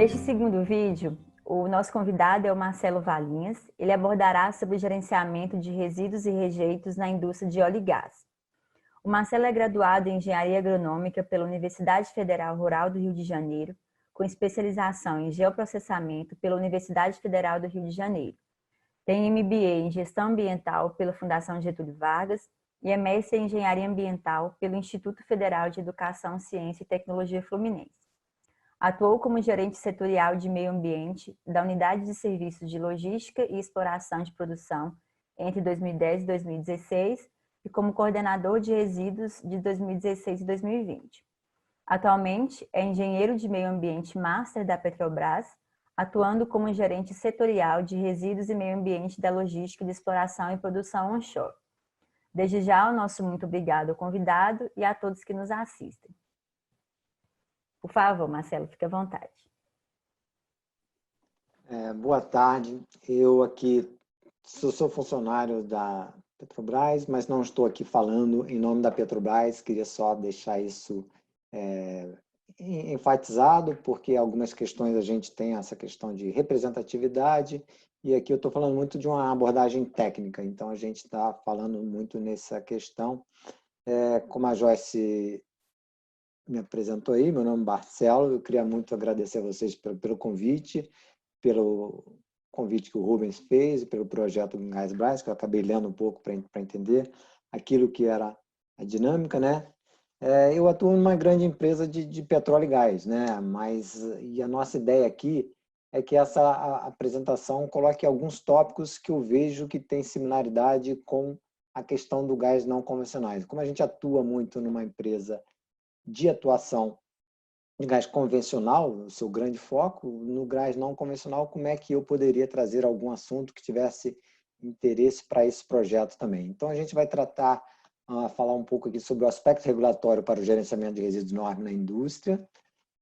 Neste segundo vídeo, o nosso convidado é o Marcelo Valinhas. Ele abordará sobre o gerenciamento de resíduos e rejeitos na indústria de óleo e gás. O Marcelo é graduado em Engenharia Agronômica pela Universidade Federal Rural do Rio de Janeiro, com especialização em Geoprocessamento pela Universidade Federal do Rio de Janeiro. Tem MBA em Gestão Ambiental pela Fundação Getúlio Vargas e é mestre em Engenharia Ambiental pelo Instituto Federal de Educação, Ciência e Tecnologia Fluminense. Atuou como gerente setorial de meio ambiente da Unidade de Serviços de Logística e Exploração de Produção entre 2010 e 2016 e como coordenador de resíduos de 2016 e 2020. Atualmente, é engenheiro de meio ambiente master da Petrobras, atuando como gerente setorial de resíduos e meio ambiente da logística de exploração e produção onshore. Desde já, o nosso muito obrigado ao convidado e a todos que nos assistem. Por favor, Marcelo, fique à vontade. Boa tarde. Eu aqui sou funcionário da Petrobras, mas não estou aqui falando em nome da Petrobras. Queria só deixar isso enfatizado, porque algumas questões a gente tem essa questão de representatividade, e aqui eu estou falando muito de uma abordagem técnica, então a gente está falando muito nessa questão. Como a Joyce me apresentou aí, meu nome é Marcelo, eu queria muito agradecer a vocês pelo convite que o Rubens fez, pelo projeto Gás, que eu acabei lendo um pouco para entender aquilo que era a dinâmica, né? Eu atuo numa grande empresa de petróleo e gás, né? E a nossa ideia aqui é que essa apresentação coloque alguns tópicos que eu vejo que tem similaridade com a questão do gás não convencionais. Como a gente atua muito numa empresa de atuação de gás convencional, o seu grande foco, no gás não convencional, como é que eu poderia trazer algum assunto que tivesse interesse para esse projeto também. Então, a gente vai falar um pouco aqui sobre o aspecto regulatório para o gerenciamento de resíduos NORM na indústria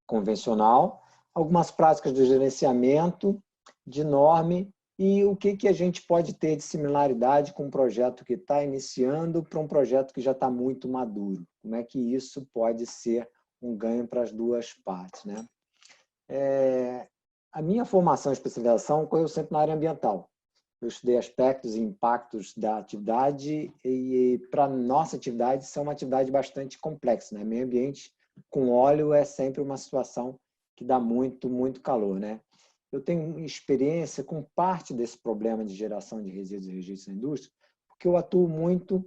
convencional, algumas práticas de gerenciamento de NORM e o que a gente pode ter de similaridade com um projeto que está iniciando para um projeto que já está muito maduro. Como é que isso pode ser um ganho para as duas partes, né? A minha formação e especialização ocorreu sempre na área ambiental. Eu estudei aspectos e impactos da atividade e para a nossa atividade, isso é uma atividade bastante complexa, né? Meio ambiente com óleo é sempre uma situação que dá muito, muito calor, né? Eu tenho experiência com parte desse problema de geração de resíduos e rejeitos na indústria, porque eu atuo muito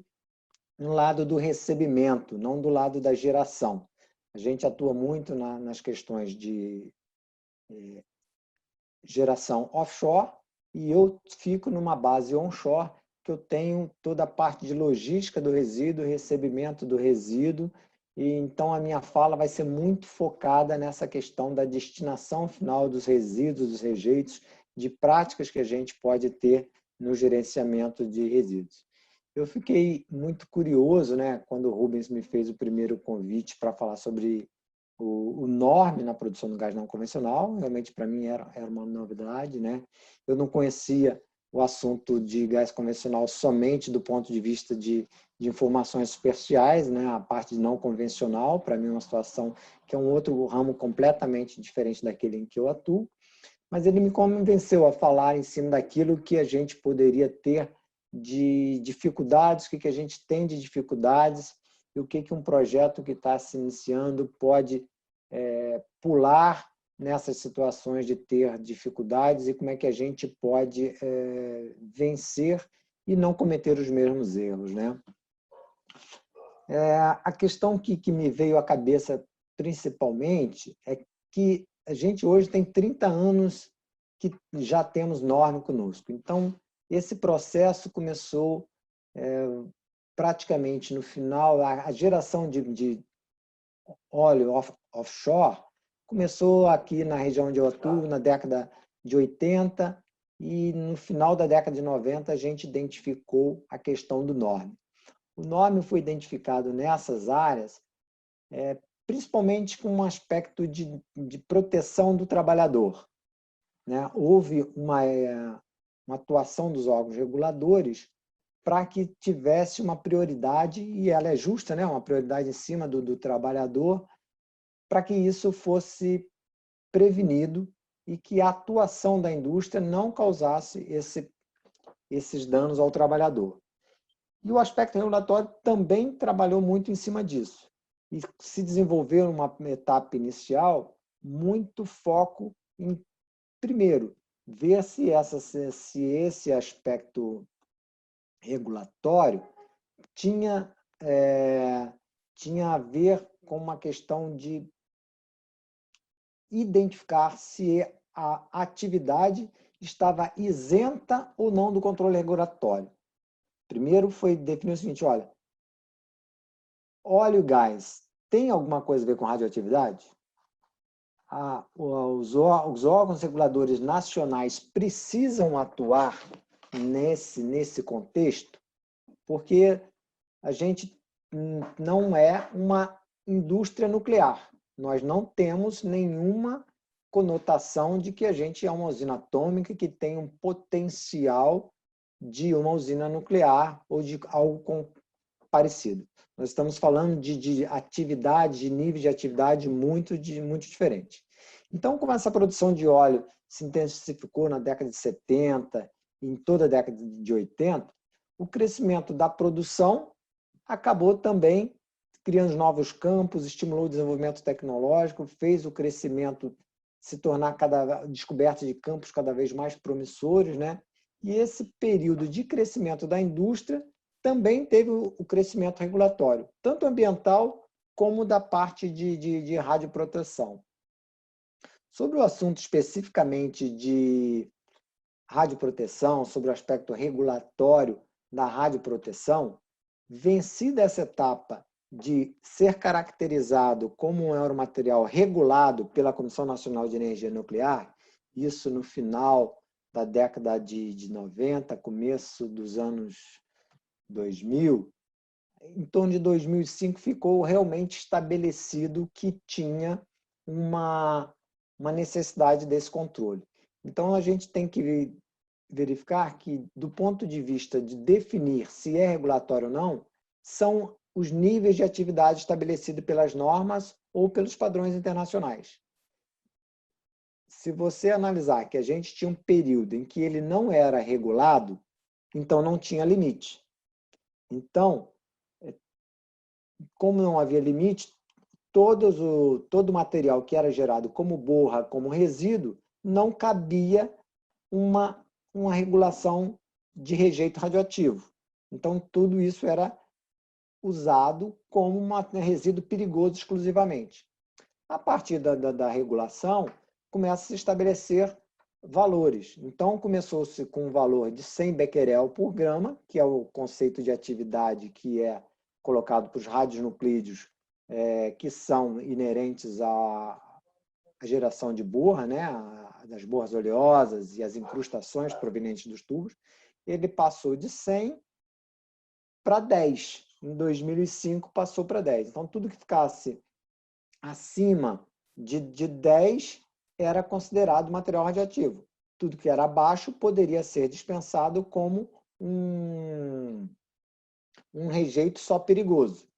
no lado do recebimento, não do lado da geração. A gente atua muito nas questões de geração offshore e eu fico numa base onshore que eu tenho toda a parte de logística do resíduo, recebimento do resíduo, e então a minha fala vai ser muito focada nessa questão da destinação final dos resíduos, dos rejeitos, de práticas que a gente pode ter no gerenciamento de resíduos. Eu fiquei muito curioso, né, quando o Rubens me fez o primeiro convite para falar sobre o NORM na produção do gás não convencional. Realmente, para mim, era uma novidade, né? Eu não conhecia o assunto de gás convencional somente do ponto de vista de informações superficiais, né? A parte de não convencional, para mim, é uma situação que é um outro ramo completamente diferente daquele em que eu atuo. Mas ele me convenceu a falar em cima daquilo que a gente poderia ter de dificuldades, o que a gente tem de dificuldades e o que um projeto que está se iniciando pode pular nessas situações de ter dificuldades e como é que a gente pode vencer e não cometer os mesmos erros, né? A questão que me veio à cabeça principalmente é que a gente hoje tem 30 anos que já temos NORM conosco. Então, esse processo começou praticamente no final, a geração de óleo offshore começou aqui na região onde eu atuo, na década de 80, e no final da década de 90 a gente identificou a questão do NORM. O NORM foi identificado nessas áreas principalmente com um aspecto de proteção do trabalhador, né? Houve uma atuação dos órgãos reguladores para que tivesse uma prioridade, e ela é justa, né? Uma prioridade em cima do trabalhador, para que isso fosse prevenido e que a atuação da indústria não causasse esses danos ao trabalhador. E o aspecto regulatório também trabalhou muito em cima disso. E se desenvolveu uma etapa inicial muito foco em, primeiro, ver se esse aspecto regulatório tinha a ver com uma questão de identificar se a atividade estava isenta ou não do controle regulatório. Primeiro foi definir o seguinte, olha, óleo e gás tem alguma coisa a ver com radioatividade? Os órgãos reguladores nacionais precisam atuar nesse contexto, porque a gente não é uma indústria nuclear. Nós não temos nenhuma conotação de que a gente é uma usina atômica que tem um potencial de uma usina nuclear ou de algo parecido. Nós estamos falando de atividade, de nível de atividade muito diferente. Então, como essa produção de óleo se intensificou na década de 70, em toda a década de 80, o crescimento da produção acabou também criando novos campos, estimulou o desenvolvimento tecnológico, fez o crescimento se tornar descoberta de campos cada vez mais promissores, né? E esse período de crescimento da indústria também teve o crescimento regulatório, tanto ambiental como da parte de radioproteção. Sobre o assunto especificamente de radioproteção, sobre o aspecto regulatório da radioproteção, vencida essa etapa de ser caracterizado como um aeromaterial regulado pela Comissão Nacional de Energia Nuclear, isso no final da década de 90, começo dos anos 2000, em torno de 2005 ficou realmente estabelecido que tinha uma necessidade desse controle. Então, a gente tem que verificar que, do ponto de vista de definir se é regulatório ou não, são os níveis de atividade estabelecidos pelas normas ou pelos padrões internacionais. Se você analisar que a gente tinha um período em que ele não era regulado, então não tinha limite. Então, como não havia limite, todo o material que era gerado como borra, como resíduo, não cabia uma regulação de rejeito radioativo. Então, tudo isso era usado como um resíduo perigoso exclusivamente. A partir da regulação, começa a se estabelecer valores. Então, começou-se com um valor de 100 becquerel por grama, que é o conceito de atividade que é colocado para os radionuclídeos que são inerentes à geração de borra, né, das borras oleosas e as incrustações provenientes dos tubos. Ele passou de 100 para 10. Em 2005 passou para 10. Então, tudo que ficasse acima de 10 era considerado material radioativo. Tudo que era abaixo poderia ser dispensado como um rejeito só perigoso.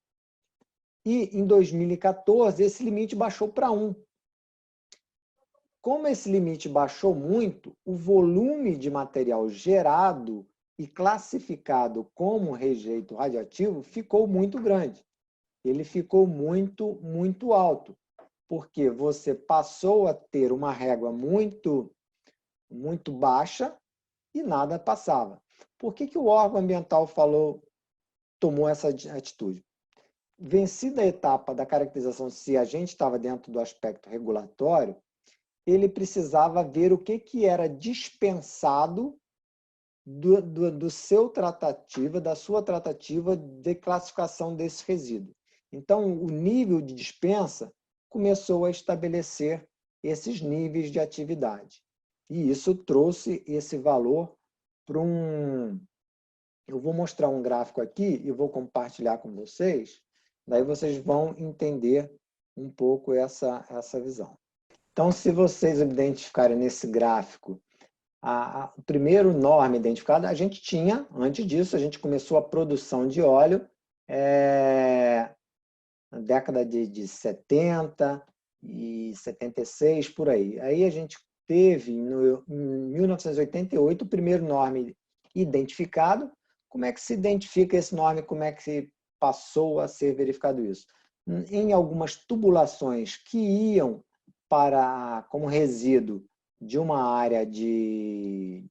E em 2014 esse limite baixou para 1. Como esse limite baixou muito, o volume de material gerado e classificado como rejeito radioativo ficou muito grande. Ele ficou muito alto, porque você passou a ter uma régua muito baixa e nada passava. Por que o órgão ambiental tomou essa atitude? Vencida a etapa da caracterização se a gente estava dentro do aspecto regulatório, ele precisava ver o que era dispensado da sua tratativa de classificação desse resíduo. Então, o nível de dispensa começou a estabelecer esses níveis de atividade. E isso trouxe esse valor para um... Eu vou mostrar um gráfico aqui e vou compartilhar com vocês, daí vocês vão entender um pouco essa visão. Então, se vocês identificarem nesse gráfico o primeiro norma identificado, a gente tinha, antes disso, a gente começou a produção de óleo na década de 70 e 76, por aí. Aí a gente teve, em 1988, o primeiro nome identificado. Como é que se identifica esse nome? Como é que se passou a ser verificado isso? Em algumas tubulações que iam como resíduo de uma área de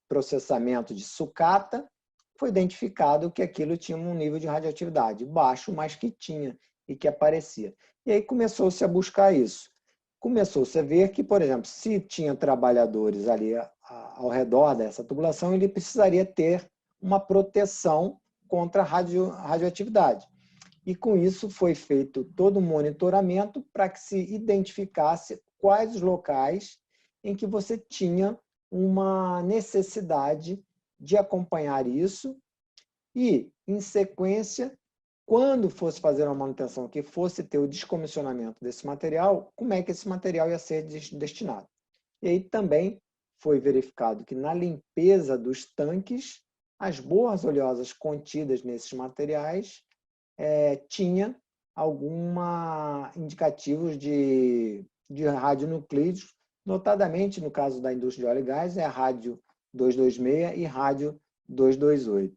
processamento de sucata, foi identificado que aquilo tinha um nível de radioatividade baixo, mas que tinha e que aparecia. E aí começou-se a buscar isso. Começou-se a ver que, por exemplo, se tinha trabalhadores ali ao redor dessa tubulação, ele precisaria ter uma proteção contra a radioatividade. E com isso foi feito todo um monitoramento para que se identificasse quais os locais em que você tinha uma necessidade de acompanhar isso e, em sequência, quando fosse fazer uma manutenção que fosse ter o descomissionamento desse material, como é que esse material ia ser destinado. E aí também foi verificado que na limpeza dos tanques, as borras oleosas contidas nesses materiais tinha alguma indicativos de radionuclídeos, notadamente no caso da indústria de óleo e gás, é a rádio 226 e rádio 228.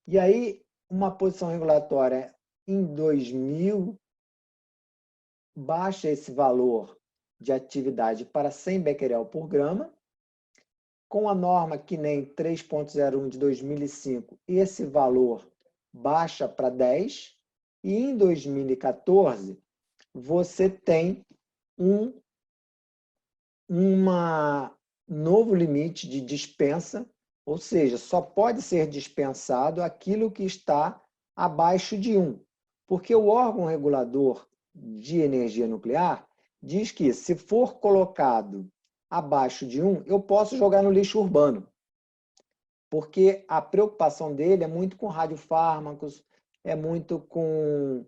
E aí, uma posição regulatória em 2000 baixa esse valor de atividade para 100 becquerel por grama. Com a norma que nem 3.01 de 2005, esse valor baixa para 10. E em 2014, você tem um novo limite de dispensa, ou seja, só pode ser dispensado aquilo que está abaixo de 1. Porque o órgão regulador de energia nuclear diz que, se for colocado abaixo de 1, eu posso jogar no lixo urbano. Porque a preocupação dele é muito com radiofármacos, é muito com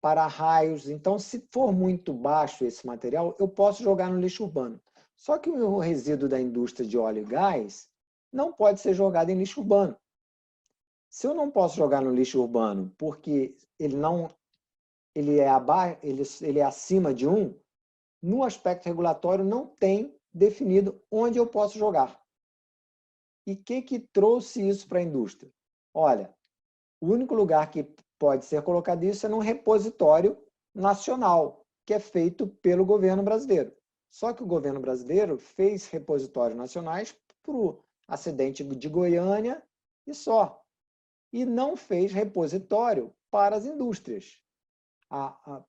para-raios. Então, se for muito baixo esse material, eu posso jogar no lixo urbano. Só que o resíduo da indústria de óleo e gás não pode ser jogado em lixo urbano. Se eu não posso jogar no lixo urbano porque ele é acima de 1, no aspecto regulatório não tem definido onde eu posso jogar. E o que trouxe isso para a indústria? Olha, o único lugar que pode ser colocado isso é num repositório nacional, que é feito pelo governo brasileiro. Só que o governo brasileiro fez repositórios nacionais para o acidente de Goiânia e só. E não fez repositório para as indústrias. A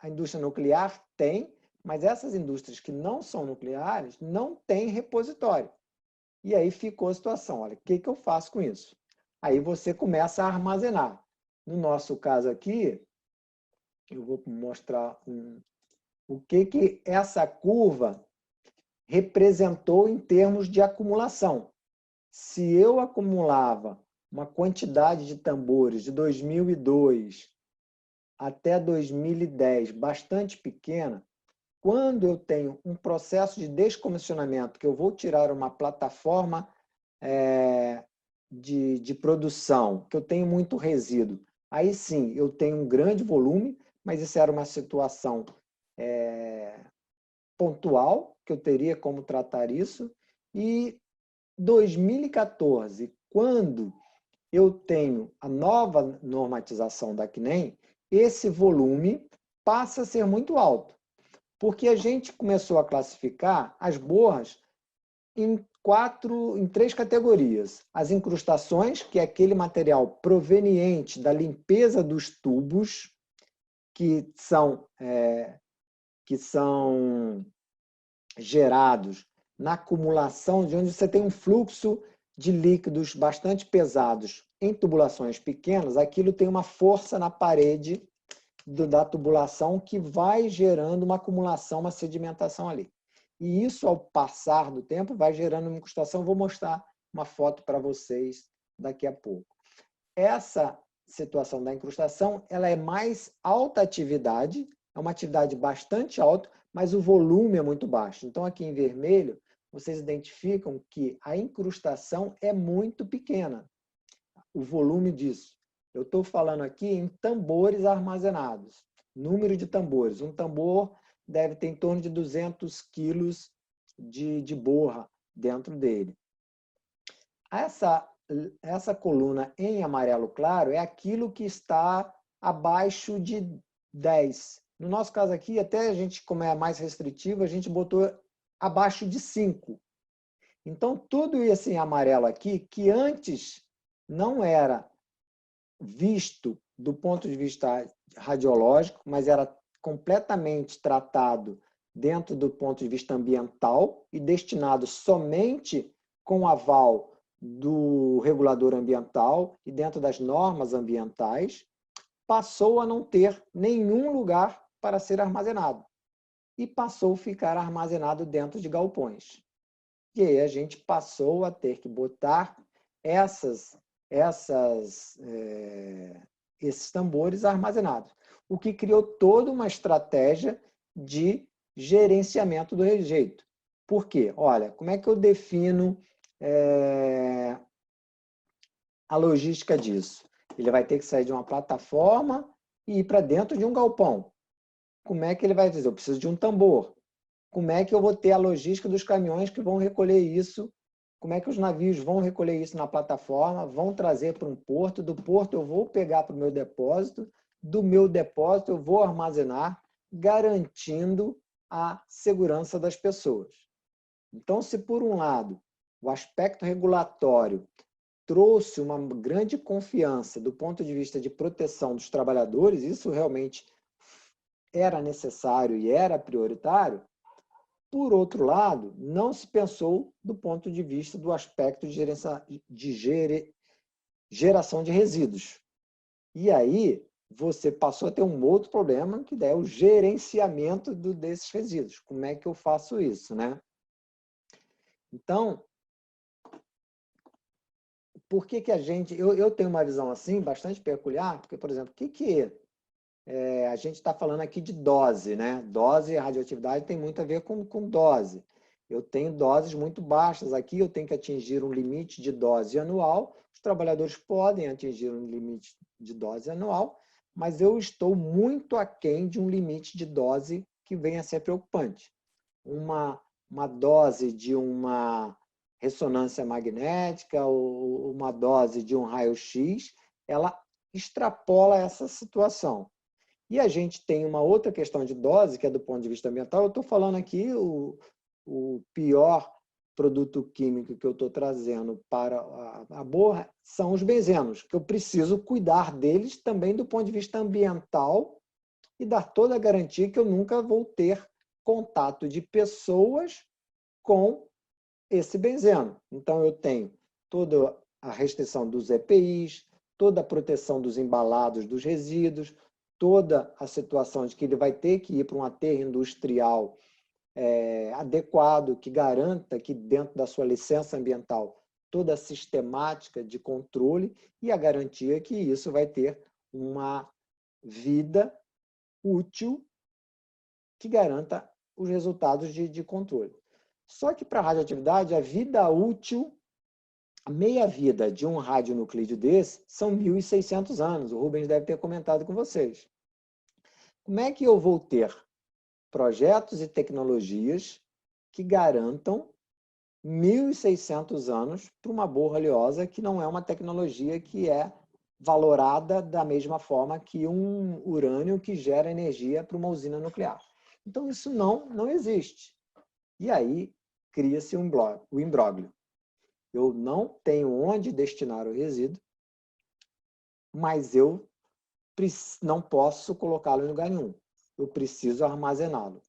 indústria nuclear tem, mas essas indústrias que não são nucleares não têm repositório. E aí ficou a situação. Olha, o que eu faço com isso? Aí você começa a armazenar. No nosso caso aqui, eu vou mostrar o que essa curva representou em termos de acumulação. Se eu acumulava uma quantidade de tambores de 2002 até 2010 bastante pequena, quando eu tenho um processo de descomissionamento, que eu vou tirar uma plataforma de produção, que eu tenho muito resíduo, aí sim, eu tenho um grande volume, mas isso era uma situação pontual, que eu teria como tratar isso. E 2014, quando eu tenho a nova normatização da CNEM, esse volume passa a ser muito alto, porque a gente começou a classificar as borras em 3 categorias. As incrustações, que é aquele material proveniente da limpeza dos tubos, que são gerados na acumulação, de onde você tem um fluxo de líquidos bastante pesados em tubulações pequenas, aquilo tem uma força na parede da tubulação que vai gerando uma acumulação, uma sedimentação ali. E isso, ao passar do tempo, vai gerando uma incrustação. Vou mostrar uma foto para vocês daqui a pouco. Essa situação da incrustação, ela é mais alta atividade, é uma atividade bastante alta, mas o volume é muito baixo. Então, aqui em vermelho, vocês identificam que a incrustação é muito pequena, o volume disso. Eu estou falando aqui em tambores armazenados. número de tambores. Um tambor deve ter em torno de 200 quilos de borra dentro dele. Essa coluna em amarelo claro é aquilo que está abaixo de 10. No nosso caso aqui, até a gente, como é mais restritivo, a gente botou abaixo de 5. Então, tudo isso em amarelo aqui, que antes não era visto do ponto de vista radiológico, mas era completamente tratado dentro do ponto de vista ambiental e destinado somente com aval do regulador ambiental e dentro das normas ambientais, passou a não ter nenhum lugar para ser armazenado e passou a ficar armazenado dentro de galpões. E aí a gente passou a ter que botar esses tambores armazenados, o que criou toda uma estratégia de gerenciamento do rejeito. Por quê? Olha, como é que eu defino a logística disso? Ele vai ter que sair de uma plataforma e ir para dentro de um galpão. Como é que ele vai dizer? Eu preciso de um tambor. Como é que eu vou ter a logística dos caminhões que vão recolher isso? Como é que os navios vão recolher isso na plataforma, vão trazer para um porto, do porto eu vou pegar para o meu depósito, do meu depósito eu vou armazenar, garantindo a segurança das pessoas. Então, se por um lado o aspecto regulatório trouxe uma grande confiança do ponto de vista de proteção dos trabalhadores, isso realmente era necessário e era prioritário. Por outro lado, não se pensou do ponto de vista do aspecto de geração de resíduos. E aí você passou a ter um outro problema, que é o gerenciamento desses resíduos. Como é que eu faço isso, né? Então, por que a gente... Eu tenho uma visão assim, bastante peculiar, porque, por exemplo, a gente está falando aqui de dose, né? Dose e radioatividade tem muito a ver com dose. Eu tenho doses muito baixas aqui, eu tenho que atingir um limite de dose anual. Os trabalhadores podem atingir um limite de dose anual, mas eu estou muito aquém de um limite de dose que venha a ser preocupante. Uma dose de uma ressonância magnética ou uma dose de um raio-x, ela extrapola essa situação. E a gente tem uma outra questão de dose, que é do ponto de vista ambiental. Eu estou falando aqui o pior produto químico que eu estou trazendo para a borra são os benzenos, que eu preciso cuidar deles também do ponto de vista ambiental e dar toda a garantia que eu nunca vou ter contato de pessoas com esse benzeno. Então, eu tenho toda a restrição dos EPIs, toda a proteção dos embalados dos resíduos, toda a situação de que ele vai ter que ir para um aterro industrial adequado, que garanta que dentro da sua licença ambiental toda a sistemática de controle e a garantia que isso vai ter uma vida útil que garanta os resultados de controle. Só que para a radioatividade, a vida útil, a meia-vida de um radionuclídeo desse são 1.600 anos. O Rubens deve ter comentado com vocês. Como é que eu vou ter projetos e tecnologias que garantam 1.600 anos para uma borra oleosa que não é uma tecnologia que é valorada da mesma forma que um urânio que gera energia para uma usina nuclear? Então, isso não existe. E aí, cria-se o imbróglio. Eu não tenho onde destinar o resíduo, mas eu não posso colocá-lo em lugar nenhum. Eu preciso armazená-lo,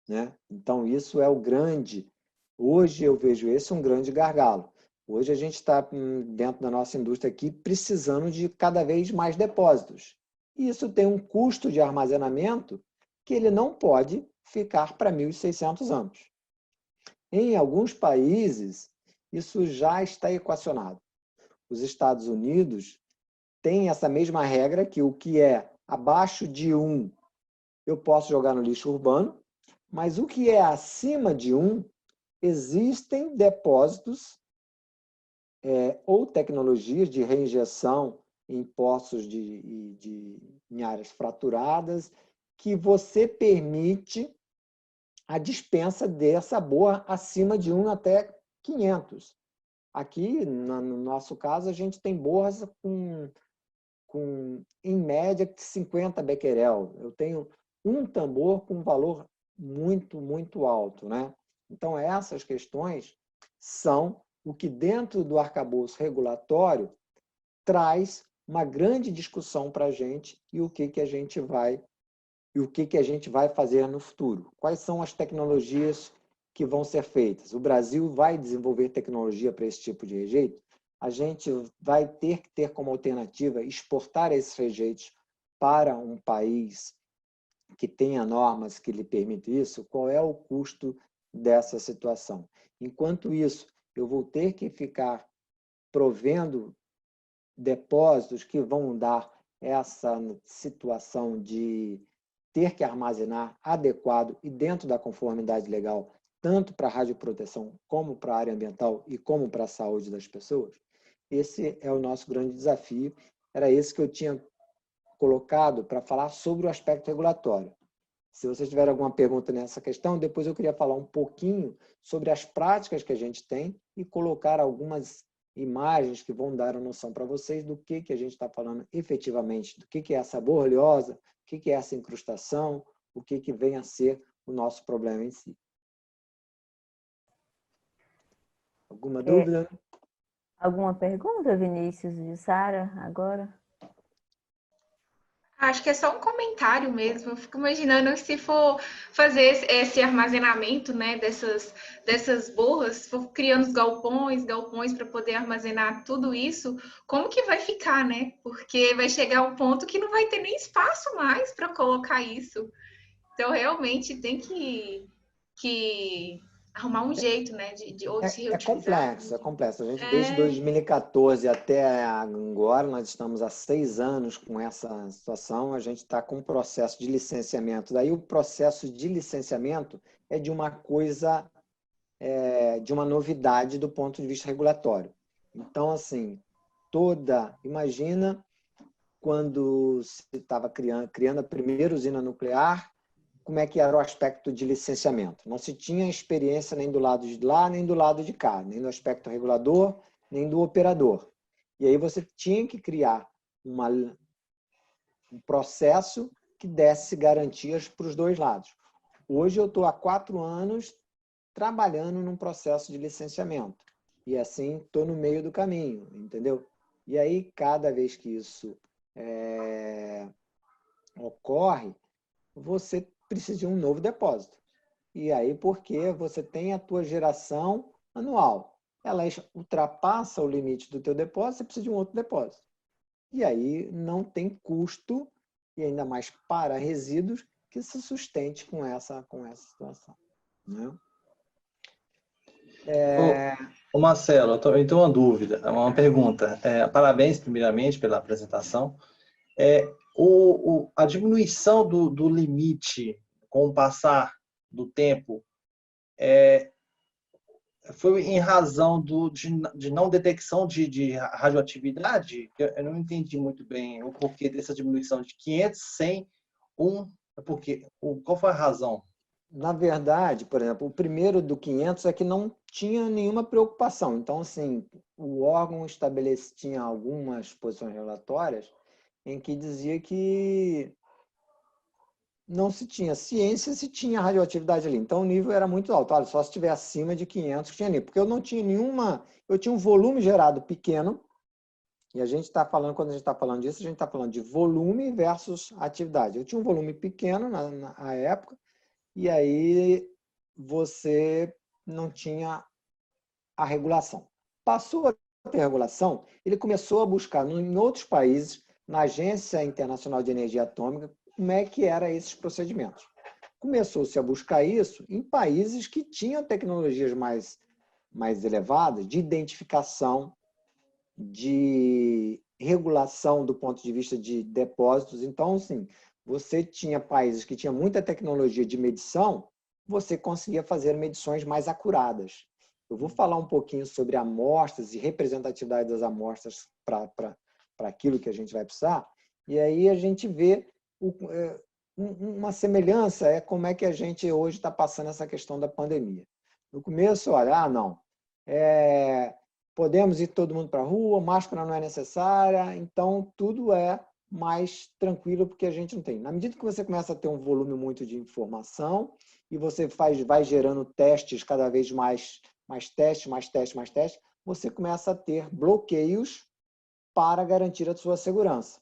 né? Então, isso é o grande... Hoje eu vejo esse um grande gargalo. Hoje a gente está, dentro da nossa indústria aqui, precisando de cada vez mais depósitos. E isso tem um custo de armazenamento que ele não pode ficar para 1.600 anos. Em alguns países, isso já está equacionado. Os Estados Unidos têm essa mesma regra, que o que é abaixo de 1 eu posso jogar no lixo urbano, mas o que é acima de 1, existem depósitos ou tecnologias de reinjeção em poços em áreas fraturadas, que você permite a dispensa dessa borra acima de 1 até 500. Aqui, no nosso caso, a gente tem borras em média, 50 becquerel. Eu tenho um tambor com um valor muito, muito alto, né? Então, essas questões são o que, dentro do arcabouço regulatório, traz uma grande discussão para a gente e o que a gente vai fazer no futuro. Quais são as tecnologias que vão ser feitas? O Brasil vai desenvolver tecnologia para esse tipo de rejeito? A gente vai ter que ter como alternativa exportar esses rejeitos para um país que tenha normas que lhe permitam isso? Qual é o custo dessa situação? Enquanto isso, eu vou ter que ficar provendo depósitos que vão dar essa situação de ter que armazenar adequado e dentro da conformidade legal, tanto para a radioproteção, como para a área ambiental e como para a saúde das pessoas. Esse é o nosso grande desafio. Era esse que eu tinha colocado para falar sobre o aspecto regulatório. Se vocês tiverem alguma pergunta nessa questão, depois eu queria falar um pouquinho sobre as práticas que a gente tem e colocar algumas imagens que vão dar a noção para vocês do que a gente está falando efetivamente, do que é essa borreliosa, o que é essa incrustação, o que vem a ser o nosso problema em si. Alguma dúvida? Alguma pergunta, Vinícius e Sara, agora? Acho que é só um comentário mesmo. Eu fico imaginando se for fazer esse armazenamento, né, dessas borras, se for criando os galpões para poder armazenar tudo isso, como que vai ficar, né? Porque vai chegar um ponto que não vai ter nem espaço mais para colocar isso. Então, realmente tem que arrumar um jeito, né, de ou se É reutilizar. complexo, é complexo. A gente, desde 2014 até agora, nós estamos há 6 anos com essa situação, a gente está com um processo de licenciamento. Daí o processo de licenciamento é de uma coisa, de uma novidade do ponto de vista regulatório. Então, assim, imagina quando se estava criando a primeira usina nuclear, como é que era o aspecto de licenciamento. Não se tinha experiência nem do lado de lá, nem do lado de cá, nem do aspecto regulador, nem do operador. E aí você tinha que criar um processo que desse garantias para os dois lados. Hoje eu estou há 4 anos trabalhando num processo de licenciamento. E assim estou no meio do caminho, entendeu? E aí, cada vez que isso ocorre, você precisa de um novo depósito. E aí, porque você tem a tua geração anual. Ela ultrapassa o limite do teu depósito, você precisa de um outro depósito. E aí não tem custo, e ainda mais para resíduos, que se sustente com essa situação. Né? Ô Marcelo, eu tenho uma dúvida, uma pergunta. Parabéns, primeiramente, pela apresentação. A diminuição do limite com o passar do tempo foi em razão de não detecção de radioatividade? Eu não entendi muito bem o porquê dessa diminuição de 500, 100, 1. Qual foi a razão? Na verdade, por exemplo, o primeiro do 500 é que não tinha nenhuma preocupação. Então, assim, o órgão tinha algumas posições regulatórias em que dizia que não se tinha ciência se tinha radioatividade ali. Então, o nível era muito alto. Olha, só se estiver acima de 500 que tinha nível. Porque eu não tinha nenhuma... Eu tinha um volume gerado pequeno, e a gente está falando, quando a gente está falando disso, a gente está falando de volume versus atividade. Eu tinha um volume pequeno na época, e aí você não tinha a regulação. Passou a ter regulação, ele começou a buscar em outros países, na Agência Internacional de Energia Atômica, como é que eram esses procedimentos. Começou-se a buscar isso em países que tinham tecnologias mais elevadas de identificação, de regulação do ponto de vista de depósitos. Então, assim, você tinha países que tinham muita tecnologia de medição, você conseguia fazer medições mais acuradas. Eu vou falar um pouquinho sobre amostras e representatividade das amostras para para aquilo que a gente vai precisar, e aí a gente vê uma semelhança, como é que a gente hoje está passando essa questão da pandemia. No começo, olha, não, podemos ir todo mundo para a rua, máscara não é necessária, então tudo é mais tranquilo porque a gente não tem. Na medida que você começa a ter um volume muito de informação e você vai gerando testes cada vez mais testes, você começa a ter bloqueios para garantir a sua segurança.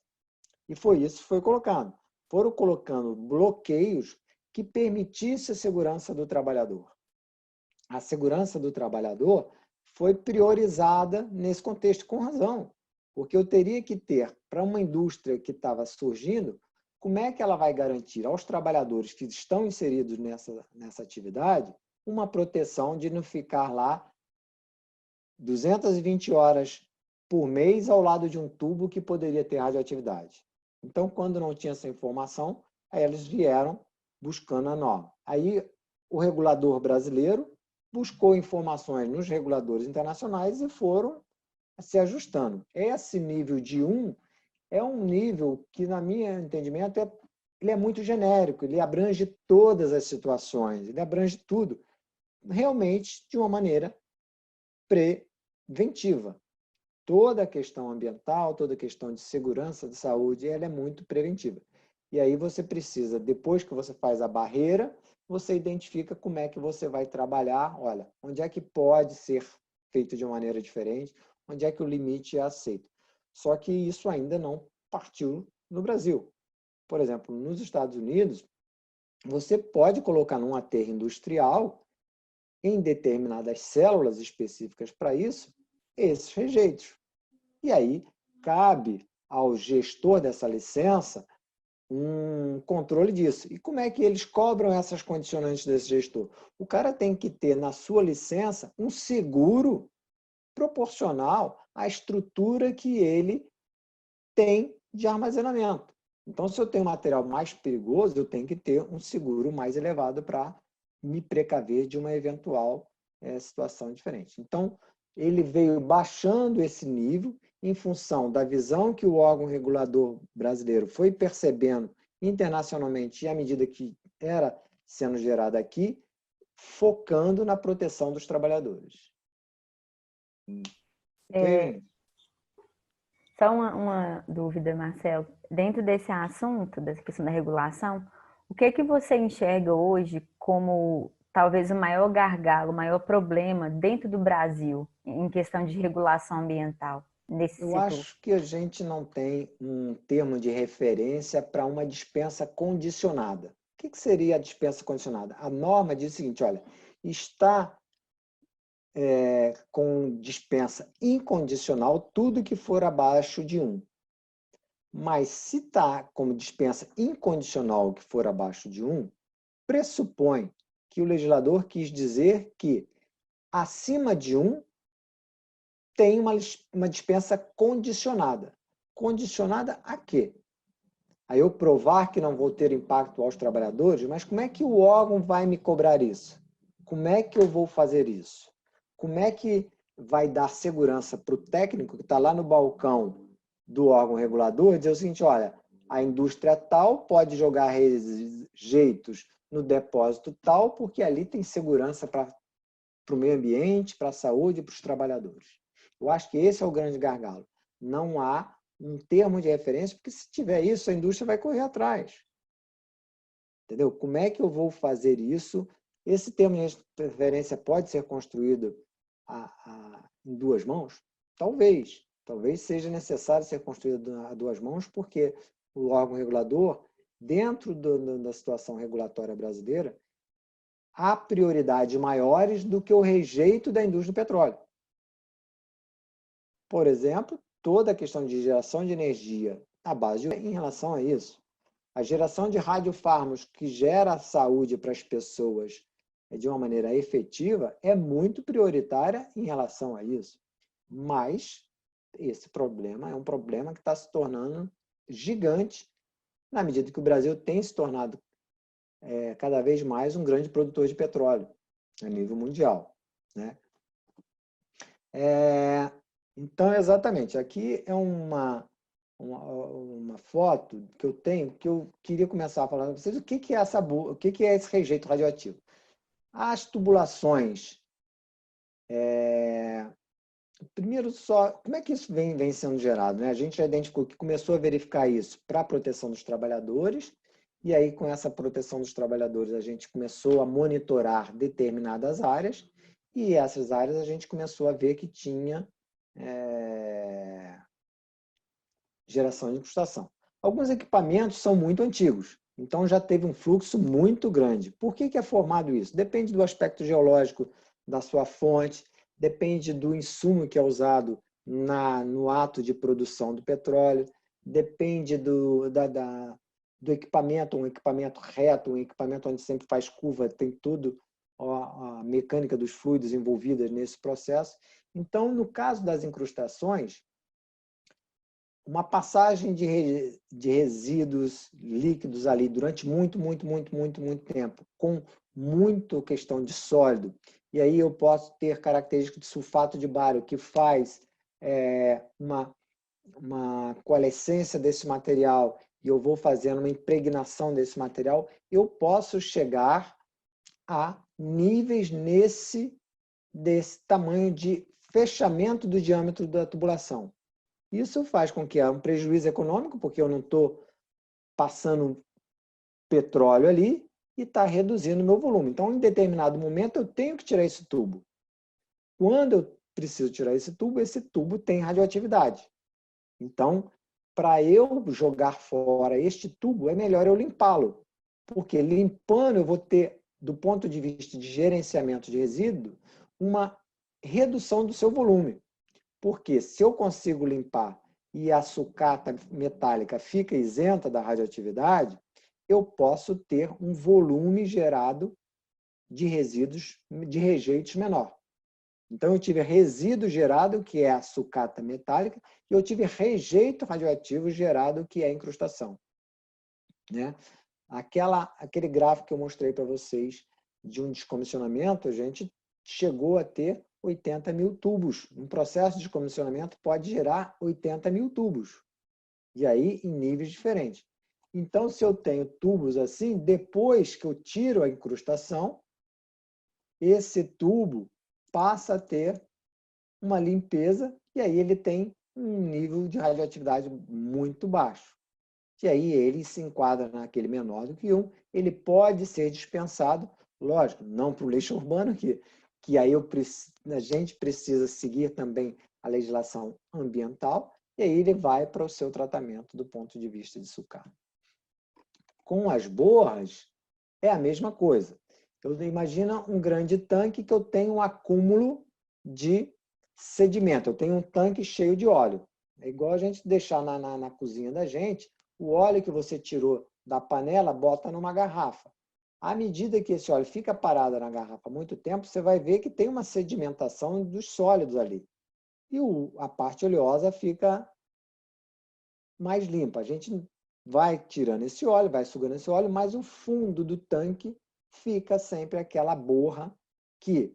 E foi isso que foi colocando. Foram colocando bloqueios que permitissem a segurança do trabalhador. A segurança do trabalhador foi priorizada nesse contexto, com razão. Porque eu teria que ter, para uma indústria que estava surgindo, como é que ela vai garantir aos trabalhadores que estão inseridos nessa atividade uma proteção de não ficar lá 220 horas por mês ao lado de um tubo que poderia ter radioatividade. Então, quando não tinha essa informação, aí eles vieram buscando a norma. Aí o regulador brasileiro buscou informações nos reguladores internacionais e foram se ajustando. Esse nível de 1 é um nível que, na minha entendimento, ele é muito genérico, ele abrange todas as situações, ele abrange tudo, realmente de uma maneira preventiva. Toda a questão ambiental, toda a questão de segurança de saúde, ela é muito preventiva. E aí você precisa, depois que você faz a barreira, você identifica como é que você vai trabalhar, olha, onde é que pode ser feito de uma maneira diferente, onde é que o limite é aceito. Só que isso ainda não partiu no Brasil. Por exemplo, nos Estados Unidos, você pode colocar num aterro industrial, em determinadas células específicas para isso, esses rejeitos. E aí cabe ao gestor dessa licença um controle disso. E como é que eles cobram essas condicionantes desse gestor? O cara tem que ter na sua licença um seguro proporcional à estrutura que ele tem de armazenamento. Então, se eu tenho um material mais perigoso, eu tenho que ter um seguro mais elevado para me precaver de uma eventual situação diferente. Então, ele veio baixando esse nível em função da visão que o órgão regulador brasileiro foi percebendo internacionalmente e à medida que era sendo gerada aqui, focando na proteção dos trabalhadores. Só uma dúvida, Marcelo. Dentro desse assunto, dessa questão da regulação, o que você enxerga hoje como talvez o maior gargalo, o maior problema dentro do Brasil em questão de regulação ambiental nesse setor? Eu acho que a gente não tem um termo de referência para uma dispensa condicionada. O que seria a dispensa condicionada? A norma diz o seguinte, olha, está com dispensa incondicional tudo que for abaixo de 1. Mas se está como dispensa incondicional que for abaixo de 1, pressupõe que o legislador quis dizer que acima de 1 tem uma dispensa condicionada. Condicionada a quê? A eu provar que não vou ter impacto aos trabalhadores, mas como é que o órgão vai me cobrar isso? Como é que eu vou fazer isso? Como é que vai dar segurança para o técnico que está lá no balcão do órgão regulador dizer o seguinte, olha, a indústria tal pode jogar rejeitos no depósito tal, porque ali tem segurança para o meio ambiente, para a saúde e para os trabalhadores. Eu acho que esse é o grande gargalo. Não há um termo de referência, porque se tiver isso, a indústria vai correr atrás. Entendeu? Como é que eu vou fazer isso? Esse termo de referência pode ser construído em duas mãos? Talvez. Talvez seja necessário ser construído a duas mãos, porque o órgão regulador, dentro da situação regulatória brasileira, há prioridades maiores do que o rejeito da indústria do petróleo. Por exemplo, toda a questão de geração de energia à base em relação a isso. A geração de radiofármacos que gera saúde para as pessoas de uma maneira efetiva é muito prioritária em relação a isso. Mas esse problema é um problema que está se tornando gigante na medida que o Brasil tem se tornado cada vez mais um grande produtor de petróleo a nível mundial, né? Então, exatamente, aqui é uma uma foto que eu tenho, que eu queria começar a falar para vocês o que é o que é esse rejeito radioativo. As tubulações, primeiro só, como é que isso vem sendo gerado, né? A gente já identificou que começou a verificar isso para a proteção dos trabalhadores, e aí com essa proteção dos trabalhadores a gente começou a monitorar determinadas áreas, e essas áreas a gente começou a ver que tinha geração de incrustação. Alguns equipamentos são muito antigos, então já teve um fluxo muito grande. Por que é formado isso? Depende do aspecto geológico da sua fonte, depende do insumo que é usado no ato de produção do petróleo, depende do equipamento, um equipamento reto, um equipamento onde sempre faz curva, tem tudo a mecânica dos fluidos envolvidas nesse processo. Então, no caso das incrustações, uma passagem de resíduos líquidos ali durante muito tempo, com muita questão de sólido, e aí eu posso ter características de sulfato de bário, que faz uma coalescência desse material, e eu vou fazendo uma impregnação desse material, eu posso chegar a níveis desse tamanho de fechamento do diâmetro da tubulação. Isso faz com que há um prejuízo econômico, porque eu não estou passando petróleo ali e está reduzindo o meu volume. Então, em determinado momento, eu tenho que tirar esse tubo. Quando eu preciso tirar esse tubo tem radioatividade. Então, para eu jogar fora este tubo, é melhor eu limpá-lo. Porque limpando, eu vou ter, do ponto de vista de gerenciamento de resíduo, uma redução do seu volume. Porque se eu consigo limpar e a sucata metálica fica isenta da radioatividade, eu posso ter um volume gerado de resíduos, de rejeitos menor. Então, eu tive resíduo gerado, que é a sucata metálica, e eu tive rejeito radioativo gerado, que é a incrustação. Né? Aquele gráfico que eu mostrei para vocês de um descomissionamento, a gente chegou a ter 80 mil tubos. Um processo de descomissionamento pode gerar 80 mil tubos. E aí, em níveis diferentes. Então, se eu tenho tubos assim, depois que eu tiro a incrustação, esse tubo passa a ter uma limpeza e aí ele tem um nível de radioatividade muito baixo. E aí ele se enquadra naquele menor do que 1, ele pode ser dispensado, lógico, não para o lixo urbano, que aí a gente precisa seguir também a legislação ambiental, e aí ele vai para o seu tratamento do ponto de vista de sucata. Com as borras, é a mesma coisa. Imagina um grande tanque que eu tenho um acúmulo de sedimento, eu tenho um tanque cheio de óleo. É igual a gente deixar na cozinha da gente, o óleo que você tirou da panela, bota numa garrafa. À medida que esse óleo fica parado na garrafa há muito tempo, você vai ver que tem uma sedimentação dos sólidos ali. E a parte oleosa fica mais limpa. A gente vai tirando esse óleo, vai sugando esse óleo, mas o fundo do tanque fica sempre aquela borra que,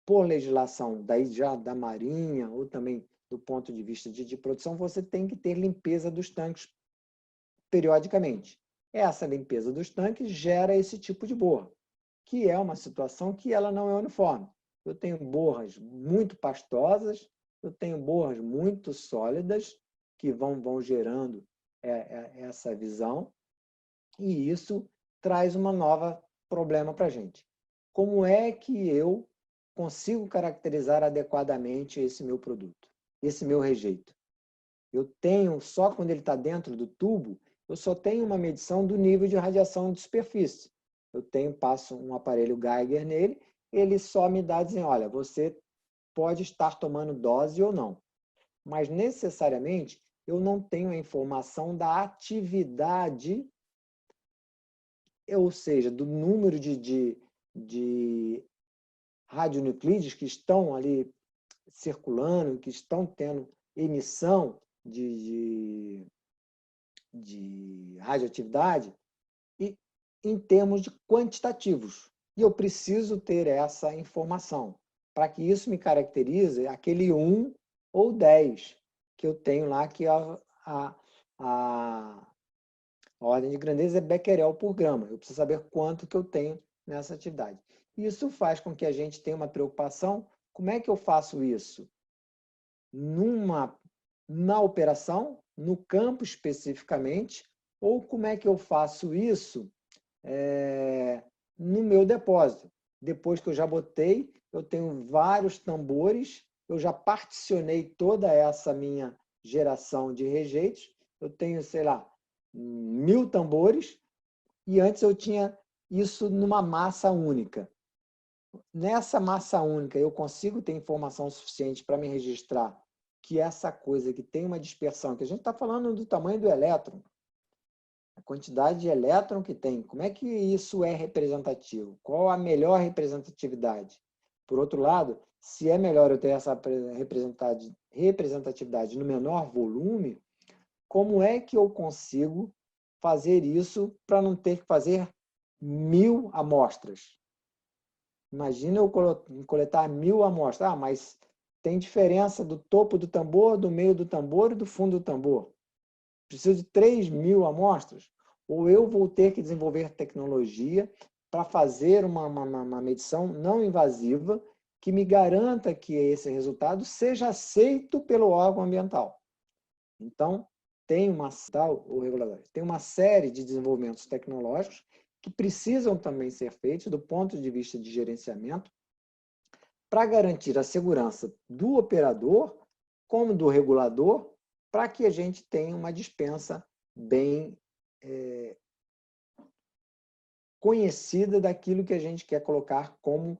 por legislação já da Marinha, ou também do ponto de vista de produção, você tem que ter limpeza dos tanques periodicamente. Essa limpeza dos tanques gera esse tipo de borra, que é uma situação que ela não é uniforme. Eu tenho borras muito pastosas, eu tenho borras muito sólidas, que vão gerando essa visão, e isso traz uma nova problema para a gente. Como é que eu consigo caracterizar adequadamente esse meu produto, esse meu rejeito? Eu tenho, só quando ele está dentro do tubo, eu só tenho uma medição do nível de radiação de superfície. Passo um aparelho Geiger nele, ele só me dá dizendo, olha, você pode estar tomando dose ou não. Mas, necessariamente, eu não tenho a informação da atividade, ou seja, do número de radionuclídeos que estão ali circulando, que estão tendo emissão de radioatividade, e em termos de quantitativos. E eu preciso ter essa informação, para que isso me caracterize aquele 1 ou 10 que eu tenho lá, que é a ordem de grandeza é becquerel por grama. Eu preciso saber quanto que eu tenho nessa atividade. Isso faz com que a gente tenha uma preocupação. Como é que eu faço isso? Na operação, no campo especificamente, ou como é que eu faço isso no meu depósito? Depois que eu já botei, eu tenho vários tambores, eu já particionei toda essa minha geração de rejeitos, eu tenho, sei lá, 1000 tambores, e antes eu tinha isso numa massa única. Nessa massa única, eu consigo ter informação suficiente para me registrar que essa coisa que tem uma dispersão, que a gente está falando do tamanho do elétron, a quantidade de elétron que tem, como é que isso é representativo? Qual a melhor representatividade? Por outro lado, se é melhor eu ter essa representatividade no menor volume, como é que eu consigo fazer isso para não ter que fazer 1000 amostras? Imagina eu coletar 1000 amostras. Ah, mas tem diferença do topo do tambor, do meio do tambor e do fundo do tambor. Preciso de 3000 amostras? Ou eu vou ter que desenvolver tecnologia para fazer uma medição não invasiva que me garanta que esse resultado seja aceito pelo órgão ambiental. Então, tem uma série de desenvolvimentos tecnológicos que precisam também ser feitos do ponto de vista de gerenciamento para garantir a segurança do operador como do regulador, para que a gente tenha uma dispensa bem conhecida daquilo que a gente quer colocar como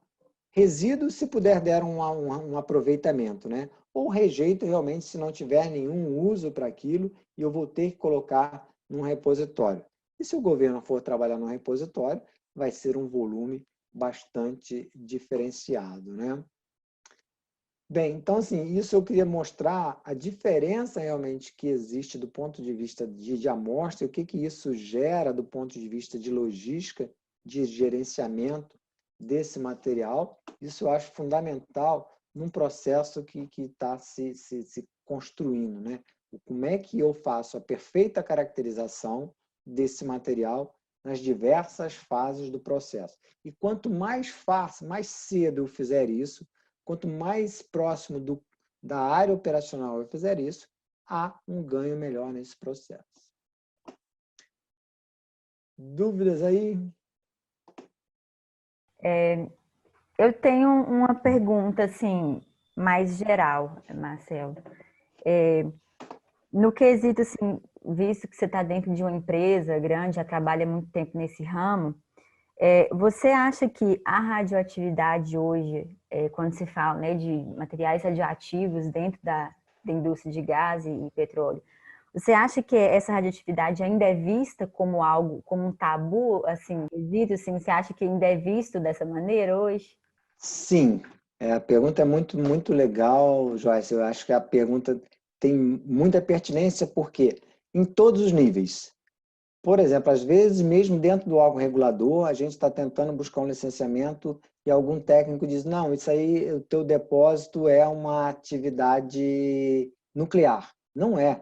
resíduo, se puder dar um aproveitamento, né? Ou rejeito realmente se não tiver nenhum uso para aquilo e eu vou ter que colocar num repositório. E se o governo for trabalhar num repositório, vai ser um volume bastante diferenciado, né? Bem, então, assim, isso eu queria mostrar a diferença realmente que existe do ponto de vista de amostra e o que isso gera do ponto de vista de logística, de gerenciamento desse material. Isso eu acho fundamental num processo que está se construindo, né? Como é que eu faço a perfeita caracterização desse material nas diversas fases do processo. E quanto mais fácil, mais cedo eu fizer isso, quanto mais próximo da área operacional eu fizer isso, há um ganho melhor nesse processo. Dúvidas aí? Eu tenho uma pergunta, assim, mais geral, Marcelo. No quesito, assim, visto que você está dentro de uma empresa grande, já trabalha muito tempo nesse ramo, você acha que a radioatividade hoje, quando se fala, né, de materiais radioativos dentro da indústria de gás e petróleo, você acha que essa radioatividade ainda é vista como algo, como um tabu, assim, assim, você acha que ainda é visto dessa maneira hoje? Sim, a pergunta é muito legal, Joyce. Eu acho que a pergunta tem muita pertinência, porque em todos os níveis. Por exemplo, às vezes, mesmo dentro do órgão regulador, a gente está tentando buscar um licenciamento e algum técnico diz, não, isso aí, o teu depósito é uma atividade nuclear. Não é.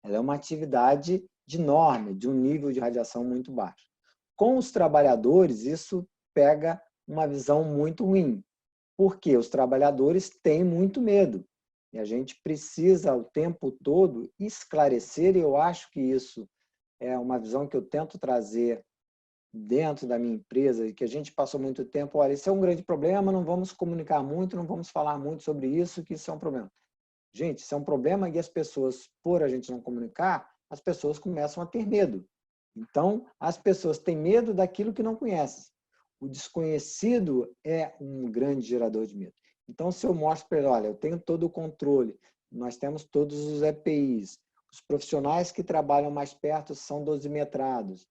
Ela é uma atividade de norma, de um nível de radiação muito baixo. Com os trabalhadores, isso pega uma visão muito ruim, porque os trabalhadores têm muito medo. E a gente precisa, o tempo todo, esclarecer, e eu acho que isso é uma visão que eu tento trazer dentro da minha empresa, e que a gente passou muito tempo, olha, isso é um grande problema, não vamos comunicar muito, não vamos falar muito sobre isso, que isso é um problema. Gente, isso é um problema e as pessoas, por a gente não comunicar, as pessoas começam a ter medo. Então, as pessoas têm medo daquilo que não conhecem. O desconhecido é um grande gerador de medo. Então, se eu mostro para ele, olha, eu tenho todo o controle, nós temos todos os EPIs, os profissionais que trabalham mais perto são dosimetrados,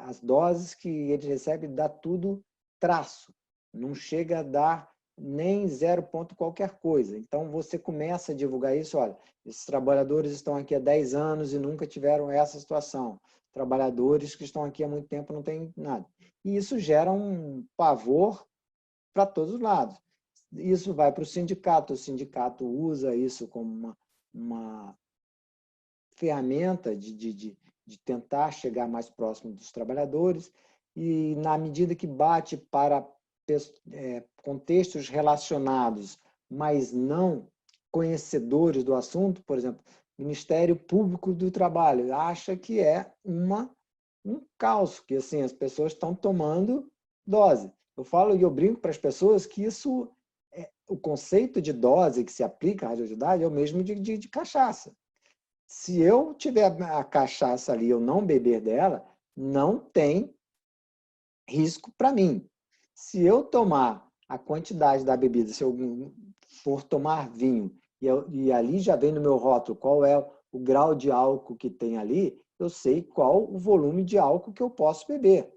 as doses que eles recebem dá tudo traço, não chega a dar nem 0 ponto qualquer coisa. Então, você começa a divulgar isso, olha, esses trabalhadores estão aqui há 10 anos e nunca tiveram essa situação. Trabalhadores que estão aqui há muito tempo não têm nada. E isso gera um pavor para todos os lados. Isso vai para o sindicato usa isso como uma ferramenta de tentar chegar mais próximo dos trabalhadores e, na medida que bate para contextos relacionados, mas não conhecedores do assunto, por exemplo, Ministério Público do Trabalho, acha que é um caos, que assim, as pessoas estão tomando dose. Eu falo e eu brinco para as pessoas que isso, o conceito de dose que se aplica à radioatividade é o mesmo de cachaça. Se eu tiver a cachaça ali e eu não beber dela, não tem risco para mim. Se eu tomar a quantidade da bebida, se eu for tomar vinho, e ali já vem no meu rótulo qual é o grau de álcool que tem ali, eu sei qual o volume de álcool que eu posso beber.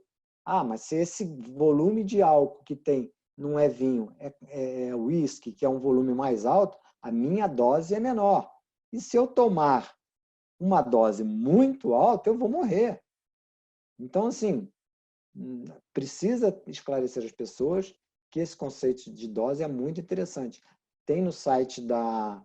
Ah, mas se esse volume de álcool que tem não é vinho, é whisky, que é um volume mais alto, a minha dose é menor. E se eu tomar uma dose muito alta, eu vou morrer. Então, assim, precisa esclarecer as pessoas que esse conceito de dose é muito interessante. Tem no site da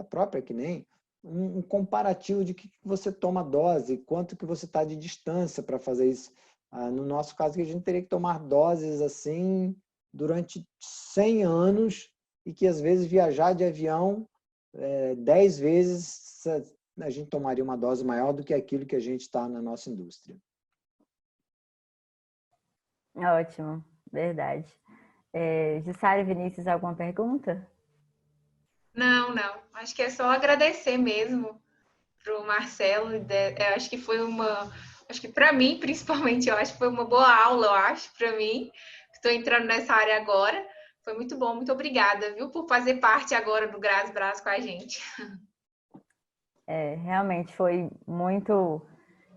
própria Cnem um comparativo de que você toma dose, quanto que você está de distância para fazer isso. No nosso caso, que a gente teria que tomar doses assim durante 100 anos e que às vezes viajar de avião 10 vezes a gente tomaria uma dose maior do que aquilo que a gente está na nossa indústria. Ótimo, verdade. Jussara e Vinícius, alguma pergunta? Não, não. Acho que é só agradecer mesmo para o Marcelo. Eu acho que foi acho que para mim, principalmente, eu acho que foi uma boa aula, eu acho, para mim, que estou entrando nessa área agora. Foi muito bom, muito obrigada, viu, por fazer parte agora do Grasbras com a gente. Realmente foi muito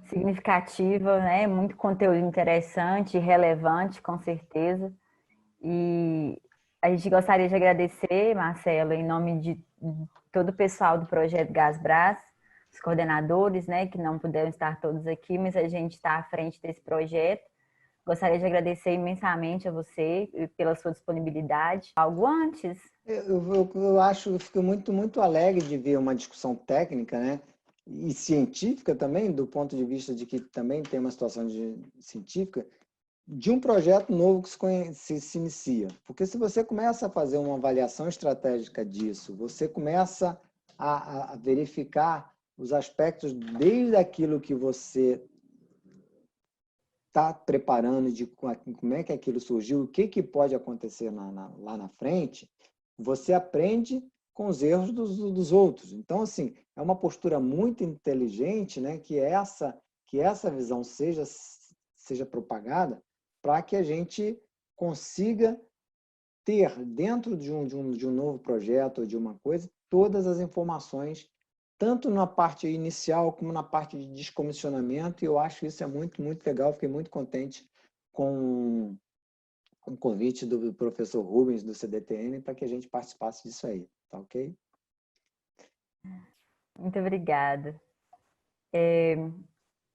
significativa, né? Muito conteúdo interessante e relevante, com certeza. E a gente gostaria de agradecer, Marcelo, em nome de todo o pessoal do Projeto Gasbras, os coordenadores, né, que não puderam estar todos aqui, mas a gente está à frente desse projeto. Gostaria de agradecer imensamente a você pela sua disponibilidade. Algo antes? Eu acho, eu fico muito alegre de ver uma discussão técnica, né? E científica também, do ponto de vista de que também tem uma situação científica, de um projeto novo que se inicia. Porque se você começa a fazer uma avaliação estratégica disso, você começa a verificar os aspectos desde aquilo que você está preparando, de como é que aquilo surgiu, o que pode acontecer lá na frente, você aprende com os erros dos outros. Então, assim, é uma postura muito inteligente, né, que essa visão seja propagada para que a gente consiga ter, dentro de um novo projeto ou de uma coisa, todas as informações, tanto na parte inicial como na parte de descomissionamento, e eu acho isso é muito legal. Fiquei muito contente com o convite do professor Rubens, do CDTN, para que a gente participasse disso aí, tá ok? Muito obrigada.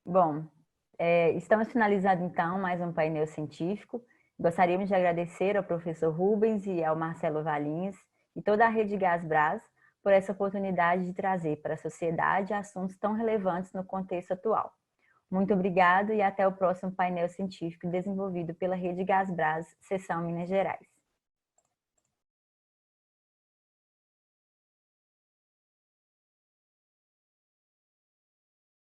Bom, estamos finalizando então mais um painel científico. Gostaríamos de agradecer ao professor Rubens e ao Marcelo Valinhas e toda a Rede Gasbras por essa oportunidade de trazer para a sociedade assuntos tão relevantes no contexto atual. Muito obrigado e até o próximo painel científico desenvolvido pela Rede Gasbras, seção Minas Gerais.